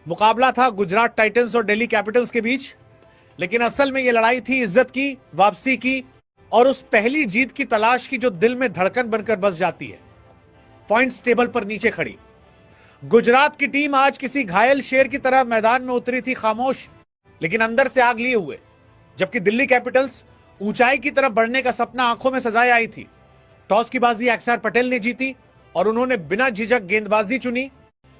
मुकाबला था गुजरात टाइटंस और दिल्ली कैपिटल्स के बीच, लेकिन असल में यह लड़ाई थी इज्जत की, वापसी की और उस पहली जीत की तलाश की जो दिल में धड़कन बनकर बस जाती है। पॉइंट्स टेबल पर नीचे खड़ी गुजरात की टीम आज किसी घायल शेर की तरह मैदान में उतरी थी, खामोश लेकिन अंदर से आग लिए हुए, जबकि दिल्ली कैपिटल्स ऊंचाई की तरफ बढ़ने का सपना आंखों में सजाए आई थी। टॉस की बाजी अक्षर पटेल ने जीती और उन्होंने बिना झिझक गेंदबाजी चुनी।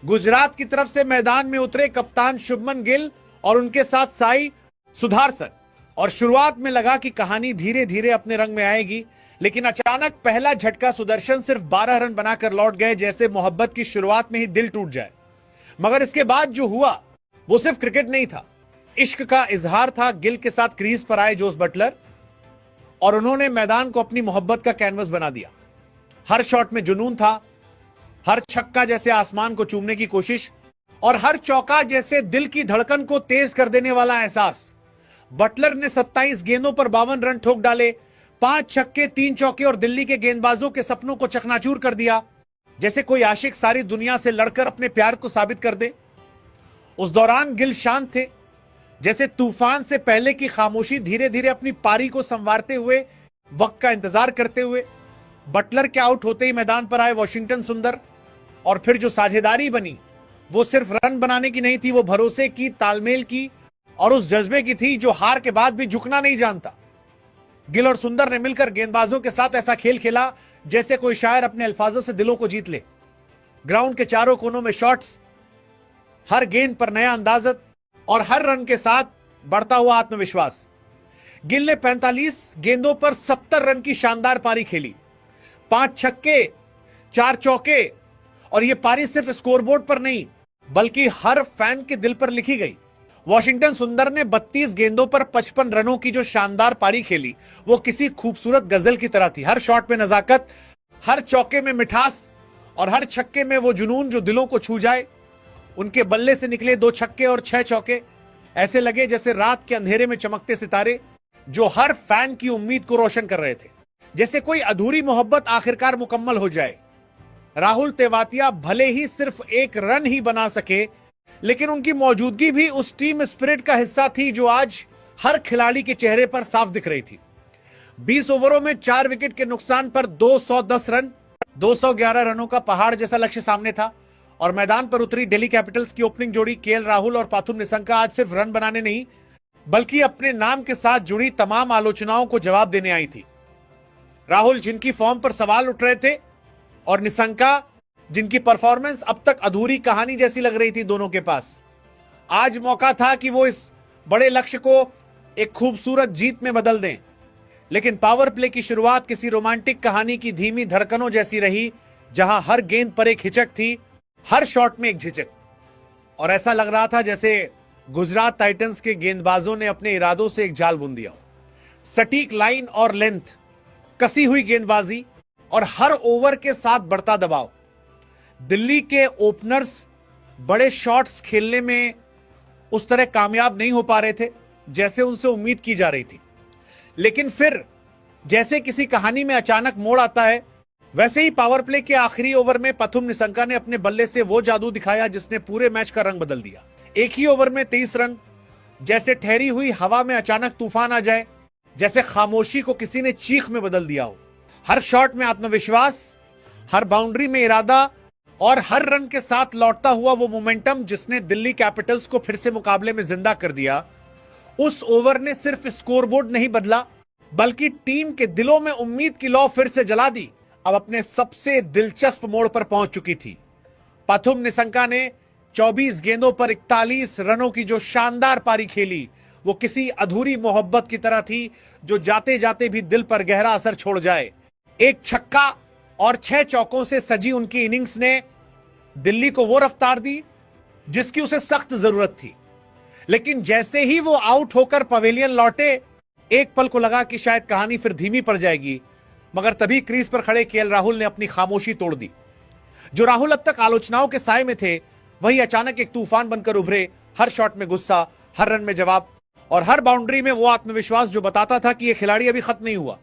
गुजरात की तरफ से मैदान में उतरे कप्तान शुभमन गिल और उनके साथ साई सुधारसन, और शुरुआत में लगा कि कहानी धीरे धीरे अपने रंग में आएगी, लेकिन अचानक पहला झटका सुदर्शन सिर्फ 12 रन बनाकर लौट गए, जैसे मोहब्बत की शुरुआत में ही दिल टूट जाए। मगर इसके बाद जो हुआ वो सिर्फ क्रिकेट नहीं था, इश्क का इजहार था। गिल के साथ क्रीज पर आए जोस बटलर और उन्होंने मैदान को अपनी मोहब्बत का कैनवस बना दिया। हर शॉट में जुनून था, हर छक्का जैसे आसमान को चूमने की कोशिश और हर चौका जैसे दिल की धड़कन को तेज कर देने वाला एहसास। बटलर ने 27 गेंदों पर 52 रन ठोक डाले, 5 छक्के 3 चौके और दिल्ली के गेंदबाजों के सपनों को चकनाचूर कर दिया, जैसे कोई आशिक सारी दुनिया से लड़कर अपने प्यार को साबित कर दे। उस दौरान गिल शांत थे, जैसे तूफान से पहले की खामोशी, धीरे धीरे अपनी पारी को संवारते हुए, वक्त का इंतजार करते हुए। बटलर के आउट होते ही मैदान पर आए वॉशिंगटन सुंदर, और फिर जो साझेदारी बनी वो सिर्फ रन बनाने की नहीं थी, वो भरोसे की, तालमेल की और उस जज्बे की थी जो हार के बाद भी झुकना नहीं जानता। गिल और सुंदर ने मिलकर गेंदबाजों के साथ ऐसा खेल खेला जैसे कोई शायर अपने अल्फाजों से दिलों को जीत ले। ग्राउंड के चारों कोनों में शॉट्स, हर गेंद पर नया अंदाजत और हर रन के साथ बढ़ता हुआ आत्मविश्वास। गिल ने 45 गेंदों पर 70 रन की शानदार पारी खेली, 5 छक्के 4 चौके, और यह पारी सिर्फ स्कोरबोर्ड पर नहीं बल्कि हर फैन के दिल पर लिखी गई। वॉशिंगटन सुंदर ने 32 गेंदों पर 55 रनों की जो शानदार पारी खेली वो किसी खूबसूरत गजल की तरह थी। हर शॉट में नजाकत, हर चौके में मिठास और हर छक्के में वो जुनून जो दिलों को छू जाए। उनके बल्ले से निकले 2 छक्के और 6 चौके ऐसे लगे जैसे रात के अंधेरे में चमकते सितारे जो हर फैन की उम्मीद को रोशन कर रहे थे। जैसे कोई अधूरी मोहब्बत आखिरकार मुकम्मल हो जाए। राहुल तेवातिया भले ही सिर्फ 1 रन ही बना सके, लेकिन उनकी मौजूदगी भी उस टीम स्पिरिट का हिस्सा थी जो आज हर खिलाड़ी के चेहरे पर साफ दिख रही थी। 20 ओवरों में 4 विकेट के नुकसान पर 210 रन, 211 रनों का पहाड़ जैसा लक्ष्य सामने था। और मैदान पर उतरी दिल्ली कैपिटल्स की ओपनिंग जोड़ी केएल राहुल और पाथुम निसंका आज सिर्फ रन बनाने नहीं बल्कि अपने नाम के साथ जुड़ी तमाम आलोचनाओं को जवाब देने आई थी। राहुल जिनकी फॉर्म पर सवाल उठ रहे थे और निसंका जिनकी परफॉर्मेंस अब तक अधूरी कहानी जैसी लग रही थी दोनों के पास, आज मौका था कि वो इस बड़े लक्ष्य को एक खूबसूरत जीत में बदल दें। लेकिन पावर प्ले की शुरुआत किसी रोमांटिक कहानी की धीमी धड़कनों जैसी रही, जहां हर गेंद पर एक हिचक थी, हर शॉट में एक झिझक, और ऐसा लग रहा था जैसे गुजरात टाइटंस के गेंदबाजों ने अपने इरादों से एक जाल बुन दिया। सटीक लाइन और लेंथ, कसी हुई गेंदबाजी और हर ओवर के साथ बढ़ता दबाव। दिल्ली के ओपनर्स बड़े शॉट्स खेलने में उस तरह कामयाब नहीं हो पा रहे थे जैसे उनसे उम्मीद की जा रही थी। लेकिन फिर जैसे किसी कहानी में अचानक मोड़ आता है, वैसे ही पावर प्ले के आखिरी ओवर में पाथुम निसंका ने अपने बल्ले से वो जादू दिखाया जिसने पूरे मैच का रंग बदल दिया। एक ही ओवर में 23 रन, जैसे ठहरी हुई हवा में अचानक तूफान आ जाए, जैसे खामोशी को किसी ने चीख में बदल दिया हो। हर शॉट में आत्मविश्वास, हर बाउंड्री में इरादा और हर रन के साथ लौटता हुआ वो मोमेंटम जिसने दिल्ली कैपिटल्स को फिर से मुकाबले में जिंदा कर दिया। उस ओवर ने सिर्फ स्कोरबोर्ड नहीं बदला बल्कि टीम के दिलों में उम्मीद की लौ फिर से जला दी। अब अपने सबसे दिलचस्प मोड़ पर पहुंच चुकी थी। पाथुम निसंका ने 24 गेंदों पर 41 रनों की जो शानदार पारी खेली वो किसी अधूरी मोहब्बत की तरह थी जो जाते जाते भी दिल पर गहरा असर छोड़ जाए। एक छक्का और 6 चौकों से सजी उनकी इनिंग्स ने दिल्ली को वो रफ्तार दी जिसकी उसे सख्त जरूरत थी। लेकिन जैसे ही वो आउट होकर पवेलियन लौटे, एक पल को लगा कि शायद कहानी फिर धीमी पड़ जाएगी, मगर तभी क्रीज पर खड़े केएल राहुल ने अपनी खामोशी तोड़ दी। जो राहुल अब तक आलोचनाओं के साए में थे, वही अचानक एक तूफान बनकर उभरे। हर शॉट में गुस्सा, हर रन में जवाब और हर बाउंड्री में वो आत्मविश्वास जो बताता था कि यह खिलाड़ी अभी खत्म नहीं हुआ।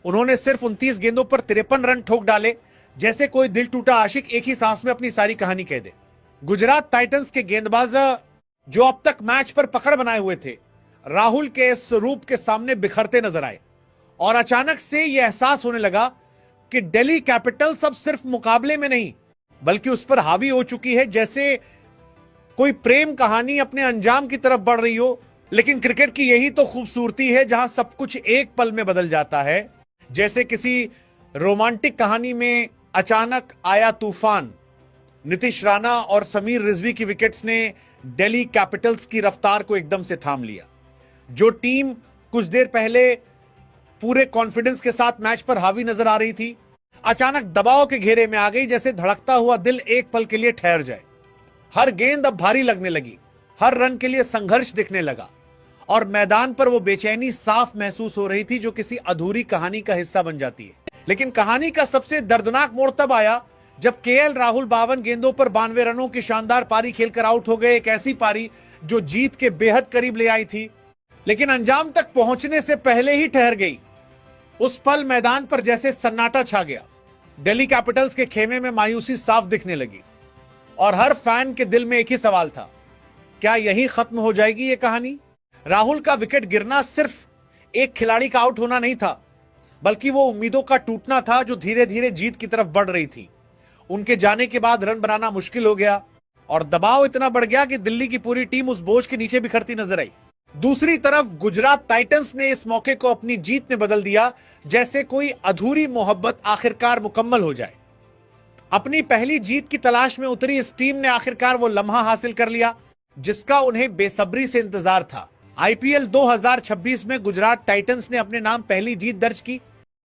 उन्होंने सिर्फ 29 गेंदों पर 53 रन ठोक डाले, जैसे कोई दिल टूटा आशिक एक ही सांस में अपनी सारी कहानी कह दे। गुजरात टाइटंस के गेंदबाज जो अब तक मैच पर पकड़ बनाए हुए थे, राहुल के इस रूप के सामने बिखरते नजर आए और अचानक से यह एहसास होने लगा कि दिल्ली कैपिटल्स अब सिर्फ मुकाबले में नहीं बल्कि उस पर हावी हो चुकी है, जैसे कोई प्रेम कहानी अपने अंजाम की तरफ बढ़ रही हो। लेकिन क्रिकेट की यही तो खूबसूरती है जहां सब कुछ एक पल में बदल जाता है। जैसे किसी रोमांटिक कहानी में अचानक आया तूफान, नीतीश राणा और समीर रिजवी की विकेट्स ने दिल्ली कैपिटल्स की रफ्तार को एकदम से थाम लिया। जो टीम कुछ देर पहले पूरे कॉन्फिडेंस के साथ मैच पर हावी नजर आ रही थी, अचानक दबाव के घेरे में आ गई, जैसे धड़कता हुआ दिल एक पल के लिए ठहर जाए। हर गेंद अब भारी लगने लगी, हर रन के लिए संघर्ष दिखने लगा और मैदान पर वो बेचैनी साफ महसूस हो रही थी जो किसी अधूरी कहानी का हिस्सा बन जाती है। लेकिन कहानी का सबसे दर्दनाक मोड़ तब आया जब केएल राहुल 52 गेंदों पर 92 रनों की शानदार पारी खेलकर आउट हो गए। एक ऐसी पारी जो जीत के बेहद करीब ले आई थी, लेकिन अंजाम तक पहुंचने से पहले ही ठहर गई। उस पल मैदान पर जैसे सन्नाटा छा गया। दिल्ली कैपिटल्स के खेमे में मायूसी साफ दिखने लगी और हर फैन के दिल में एक ही सवाल था, क्या यही खत्म हो जाएगी ये कहानी? राहुल का विकेट गिरना सिर्फ एक खिलाड़ी का आउट होना नहीं था, बल्कि वो उम्मीदों का टूटना था जो धीरे धीरे जीत की तरफ बढ़ रही थी। उनके जाने के बाद रन बनाना मुश्किल हो गया और दबाव इतना बढ़ गया कि दिल्ली की पूरी टीम उस बोझ के नीचे बिखरती नजर आई। दूसरी तरफ गुजरात टाइटंस ने इस मौके को अपनी जीत में बदल दिया, जैसे कोई अधूरी मोहब्बत आखिरकार मुकम्मल हो जाए। अपनी पहली जीत की तलाश में उतरी इस टीम ने आखिरकार वो लम्हा हासिल कर लिया जिसका उन्हें बेसब्री से इंतजार था। आईपीएल 2026 में गुजरात टाइटंस ने अपने नाम पहली जीत दर्ज की